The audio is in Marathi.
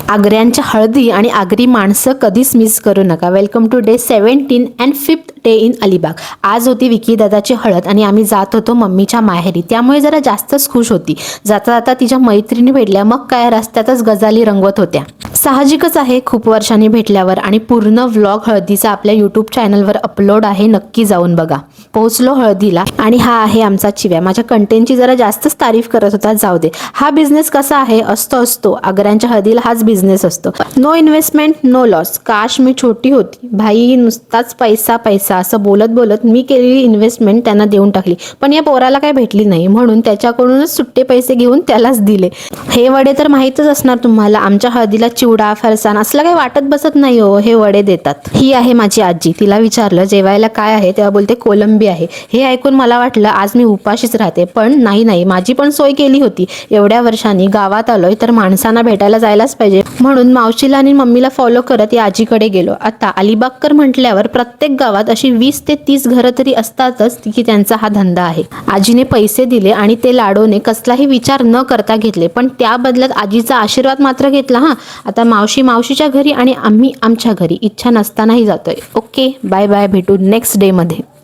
आग्र्यांच्या हळदी आणि आगरी माणसं कधीच मिस करू नका. Welcome to day 17 and 5th day in Alibag. आज होती विकी दादाची हळद आणि आम्ही जात होतो मम्मीच्या माहेरी, त्यामुळे जरा जास्तच खुश होती. जाता जाता तिच्या मैत्रिणी भेटल्या, मग काय रस्त्यातच गजाली रंगवत होत्या. साहजिकच आहे, खूप वर्षांनी भेटल्यावर. आणि पूर्ण व्लॉग हळदीचा आपल्या यूट्यूब चॅनलवर अपलोड आहे, नक्की जाऊन बघा. पोहोचलो हळदीला आणि हा आहे आमचा चिव्या. माझ्या कंटेंटची जरा जास्तच तारीफ करत होता, जाऊ दे. हा बिझनेस कसा आहे, असतो आग्र्यांच्या हळदीला हाच बिझनेस असतो. No investment no loss. काश मी छोटी होती, भाई नुसताच पैसा पैसा असं बोलत बोलत मी केलेली इन्व्हेस्टमेंट त्यांना देऊन टाकली. पण या पोराला काय भेटली नाही, म्हणून त्याच्याकडूनच सुट्टे पैसे घेऊन त्यालाच दिले. हे वडे तर माहीतच असणार तुम्हाला, आमच्या हळदीला चिवडा फरसाण असलं काही वाटत बसत नाही हो, हे वडे देतात. ही आहे माझी आजी. तिला विचारलं जेवायला काय आहे, तेव्हा बोलते कोलंबी आहे. हे ऐकून मला वाटलं आज मी उपाशीच राहते, पण नाही, माझी पण सोय केली होती. एवढ्या वर्षांनी गावात आलोय तर माणसांना भेटायला जायलाच पाहिजे, म्हणून मावशीला आणि मम्मीला फॉलो करत या आजीकडे गेलो. आता अलिबागकर म्हटल्यावर प्रत्येक गावात अशी 20 ते 30 घरं तरी असतातच की त्यांचा हा धंदा आहे. आजीने पैसे दिले आणि ते लाडोने कसलाही विचार न करता घेतले, पण त्या बदल्यात आजीचा आशीर्वाद मात्र घेतला. आता मावशी मावशीच्या घरी आणि आम्ही आमच्या घरी, इच्छा नसतानाही जातोय. ओके, बाय बाय, भेटू नेक्स्ट डे मध्ये.